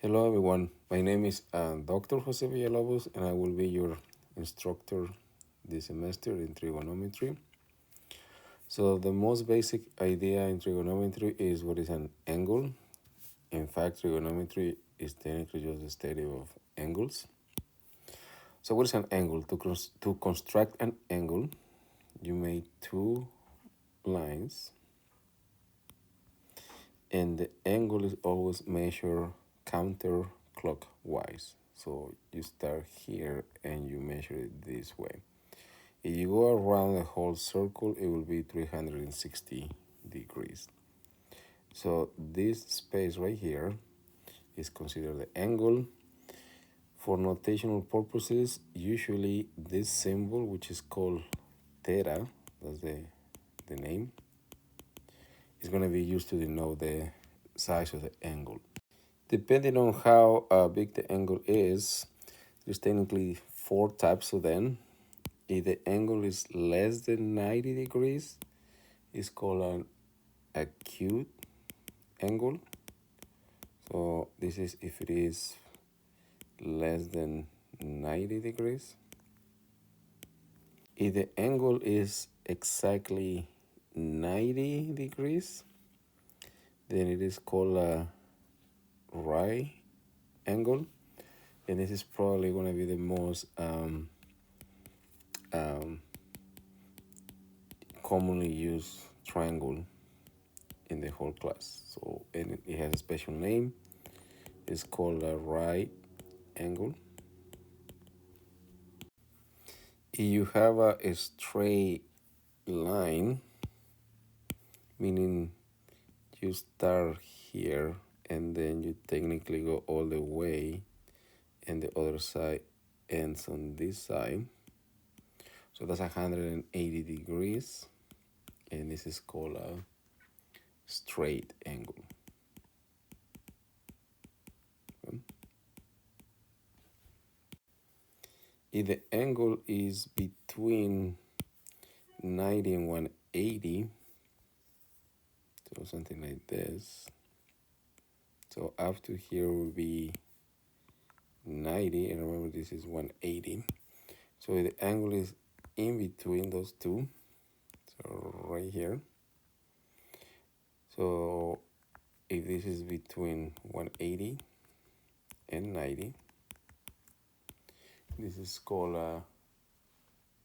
Hello everyone, my name is Dr. Jose Villalobos and I will be your instructor this semester in trigonometry. So the most basic idea in trigonometry is what is an angle. In fact, trigonometry is technically just the study of angles. So what is an angle? To construct an angle, you make two lines and the angle is always measured counterclockwise. So you start here and you measure it this way. If you go around the whole circle, it will be 360 degrees. So this space right here is considered the angle. For notational purposes, usually this symbol, which is called theta, that's the name, is going to be used to denote the size of the angle. Depending on how big the angle is, there's technically four types of them. If the angle is less than 90 degrees, it's called an acute angle. So this is if it is less than 90 degrees. If the angle is exactly 90 degrees, then it is called a right angle. And this is probably going to be the most commonly used triangle in the whole class. So and it has a special name. It's called a right angle. If you have a straight line, meaning you start here and then you technically go all the way and the other side ends on this side. So that's 180 degrees and this is called a straight angle. If the angle is between 90 and 180, so something like this, so up to here will be 90, and remember this is 180. So the angle is in between those two, so right here. So if this is between 180 and 90, this is called a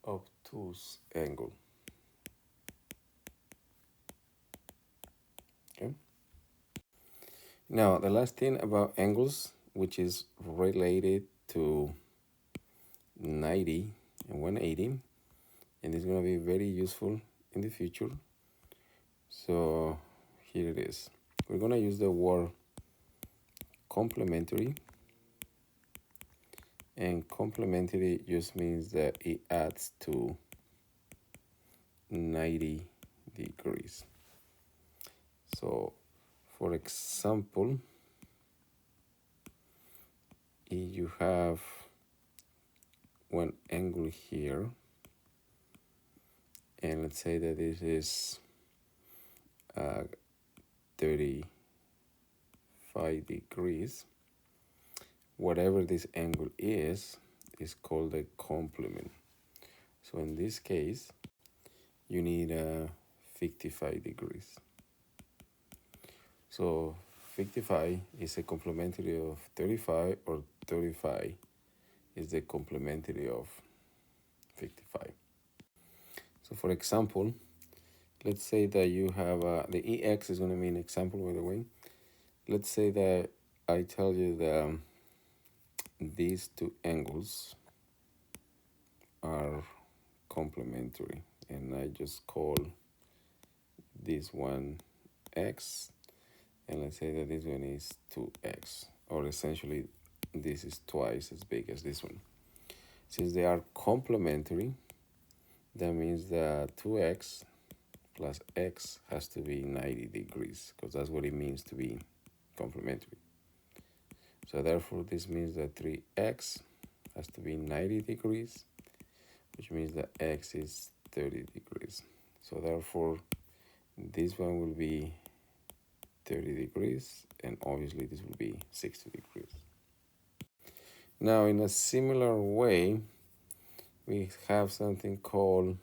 obtuse angle. Okay. Now the last thing about angles, which is related to 90 and 180, and it's going to be very useful in the future. So here it is. We're going to use the word complementary, and complementary just means that it adds to 90 degrees. So for example, if you have one angle here, and let's say that this is 35 degrees, whatever this angle is called a complement. So in this case, you need 55 degrees. So 55 is a complementary of 35, or 35 is the complementary of 55. So for example, let's say that you have, the EX is going to be an example, by the way. Let's say that I tell you that these two angles are complementary, and I just call this one X, and let's say that this one is 2X, or essentially this is twice as big as this one. Since they are complementary, that means that 2X plus X has to be 90 degrees, because that's what it means to be complementary. So therefore, this means that 3X has to be 90 degrees, which means that X is 30 degrees. So therefore, this one will be 30 degrees, and obviously this will be 60 degrees. Now, in a similar way, we have something called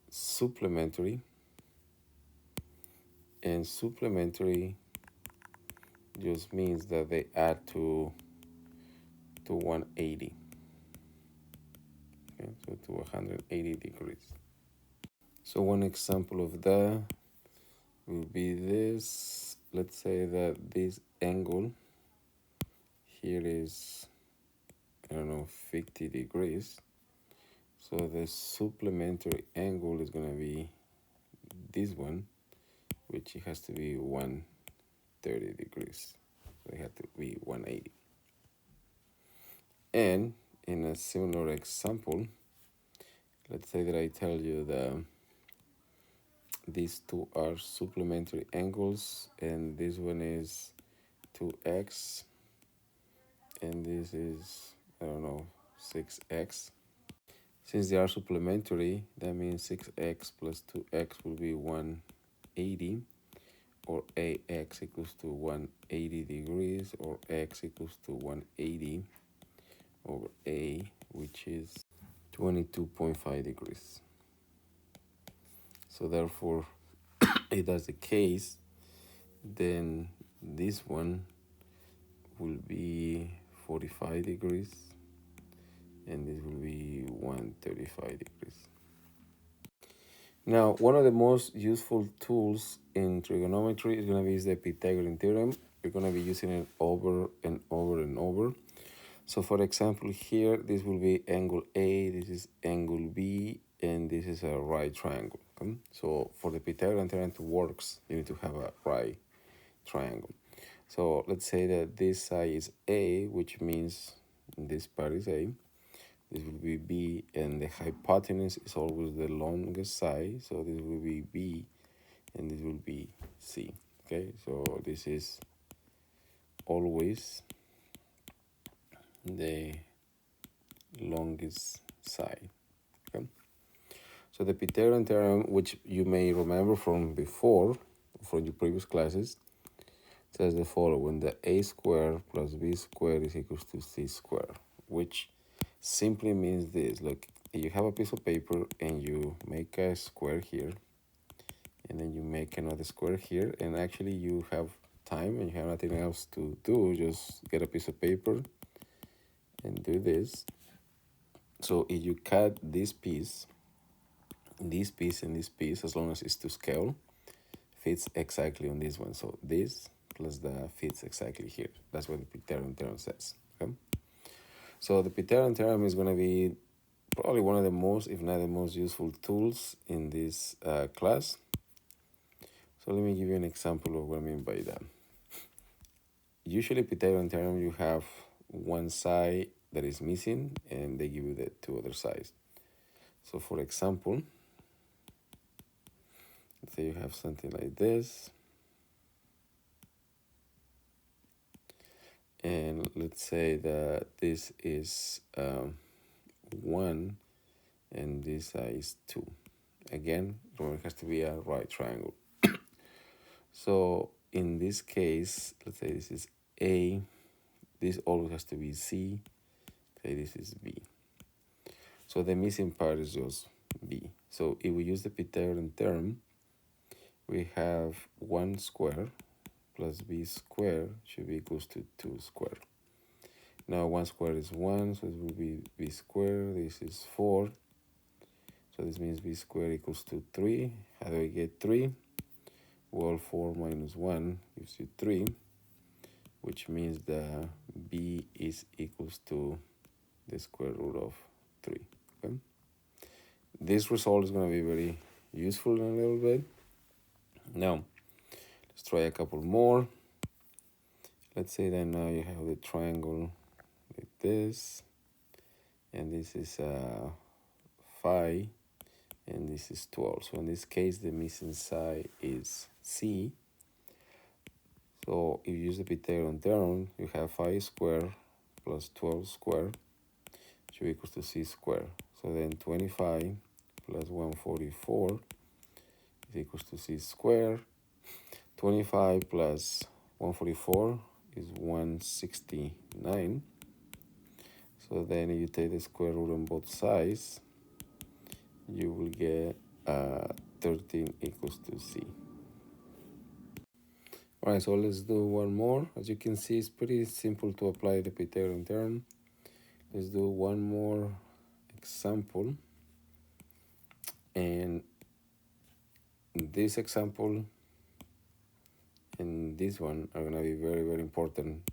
supplementary, and supplementary just means that they add to 180, okay, so to 180 degrees. So one example of that will be this. Let's say that this angle here is, I don't know, 50 degrees. So the supplementary angle is going to be this one, which it has to be 130 degrees. So it had to be 180. And in a similar example, let's say that I tell you that these two are supplementary angles, and this one is 2x, and this is, I don't know, 6x. Since they are supplementary, that means 6x plus 2x will be 180, or ax equals to 180 degrees, or x equals to 180 over a, which is 22.5 degrees. So therefore, if that's the case, then this one will be 45 degrees, and this will be 135 degrees. Now, one of the most useful tools in trigonometry is going to be the Pythagorean theorem. You're going to be using it over and over and over. So for example, here, this will be angle A, this is angle B, and this is a right triangle. Okay? So for the Pythagorean theorem to work, you need to have a right triangle. So let's say that this side is A, which means this part is A. This will be B, and the hypotenuse is always the longest side. So this will be B, and this will be C. Okay, so this is always the longest side. Okay, so the Pythagorean theorem, which you may remember from before, from your previous classes, says the following: that a squared plus b squared is equals to c squared, which simply means this. Look, you have a piece of paper and you make a square here, and then you make another square here, and actually you have time and you have nothing else to do, just get a piece of paper and do this. So if you cut this piece, and this piece, as long as it's to scale, fits exactly on this one. So this plus that fits exactly here. That's what the Pythagorean theorem says. Okay? So the Pythagorean theorem is going to be probably one of the most, if not the most useful tools in this class. So let me give you an example of what I mean by that. Usually Pythagorean theorem, you have one side that is missing, and they give you the two other sides. So for example, let's say you have something like this. And let's say that this is 1 and this side is 2. Again, it has to be a right triangle. So in this case, let's say this is A. This always has to be C. Say this is B. So the missing part is just B. So if we use the Pythagorean theorem, we have 1 square plus b squared should be equals to 2 squared. Now 1 squared is 1, so it will be b squared. This is 4. So this means b squared equals to 3. How do I get 3? Well, 4 minus 1 gives you 3, which means that b is equals to the square root of 3. Okay? This result is going to be very useful in a little bit. Now, let's try a couple more. Let's say that now you have the triangle like this, and this is 5, and this is 12. So in this case, the missing side is C. So if you use the Pythagorean theorem, you have 5 squared plus 12 squared should equals to C squared. So then 25 plus 144 is equals to C squared. 25 plus 144 is 169. So then if you take the square root on both sides, you will get 13 equals to C. All right, so let's do one more. As you can see, it's pretty simple to apply the Pythagorean theorem. Let's do one more example. And this example and this one are going to be very, very important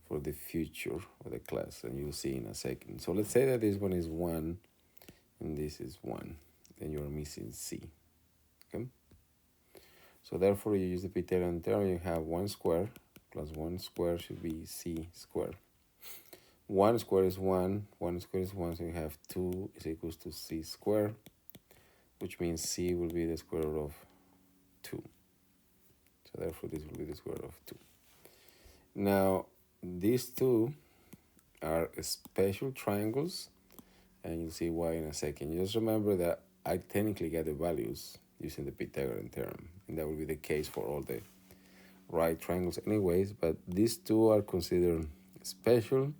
for the future of the class, and you'll see in a second. So let's say that this one is 1 and this is 1, then you're missing C. Okay? So therefore, you use the Pythagorean theorem. You have 1 square plus 1 square should be C squared. 1 square is 1, 1 square is 1, so you have 2 is equals to C squared, which means C will be the square root of 2. So therefore, this will be the square root of 2. Now, these two are special triangles, and you'll see why in a second. Just remember that I technically get the values using the Pythagorean theorem, and that will be the case for all the right triangles anyways, but these two are considered special.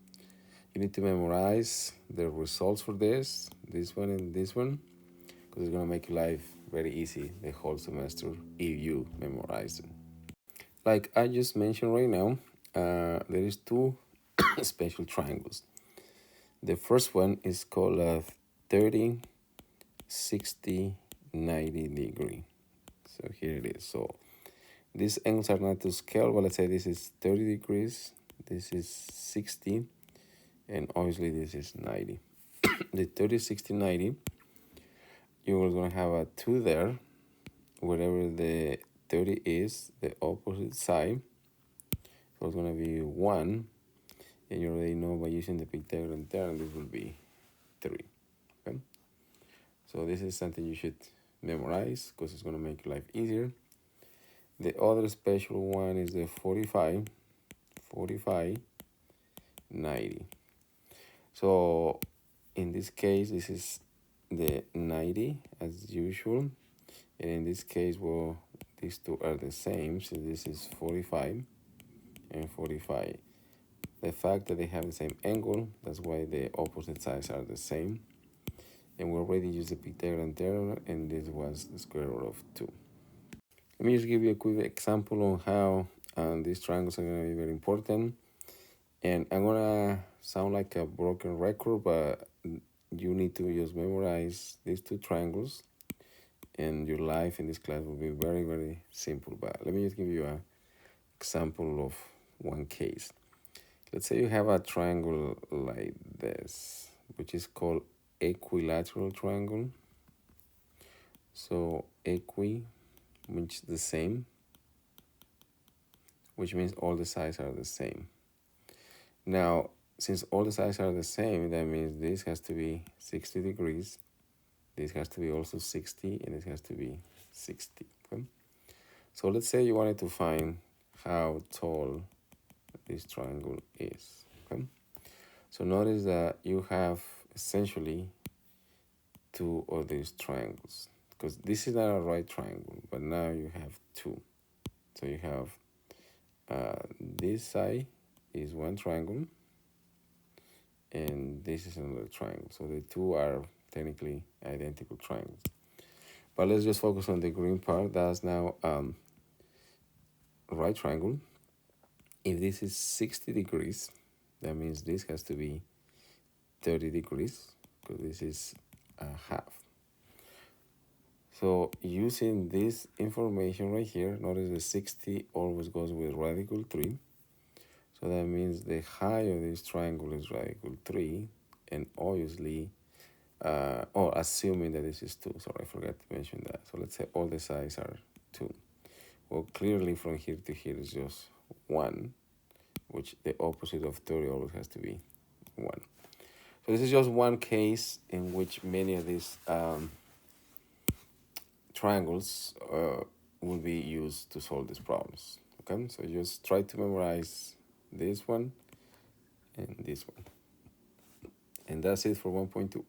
You need to memorize the results for this one and this one, because it's going to make your life very easy the whole semester if you memorize them. Like I just mentioned right now, there is two special triangles. The first one is called a 30, 60, 90 degree. So here it is. So these angles are not to scale, but let's say this is 30 degrees, this is 60, and obviously this is 90. The 30, 60, 90, you're going to have a 2 there. Wherever the 30 is, the opposite side, so it's going to be 1, and you already know by using the Pythagorean theorem, this will be 3. Okay? So this is something you should memorize because it's going to make your life easier. The other special one is the 45, 90. So in this case, this is the 90 as usual. And in this case, well, these two are the same. So this is 45 and 45. The fact that they have the same angle, that's why the opposite sides are the same. And we already used the Pythagorean theorem, and this was the square root of 2. Let me just give you a quick example on how these triangles are going to be very important. And I'm going to sound like a broken record, but you need to just memorize these two triangles, and your life in this class will be very, very simple. But let me just give you an example of one case. Let's say you have a triangle like this, which is called equilateral triangle. So equi means the same, which means all the sides are the same. Now, since all the sides are the same, that means this has to be 60 degrees, this has to be also 60, and this has to be 60. Okay? So let's say you wanted to find how tall this triangle is. Okay? So notice that you have essentially two of these triangles, because this is not a right triangle, but now you have two. So you have this side is one triangle, and this is another triangle. So the two are technically identical triangles. But let's just focus on the green part. That's now right triangle. If this is 60 degrees, that means this has to be 30 degrees, because this is a half. So using this information right here, notice the 60 always goes with radical 3. So that means the height of this triangle is radical 3, and obviously, assuming that this is 2. Sorry, I forgot to mention that. So let's say all the sides are 2. Well, clearly from here to here is just 1, which the opposite of 30 always has to be 1. So this is just one case in which many of these triangles will be used to solve these problems. Okay, so just try to memorize this one and this one. And that's it for 1.2.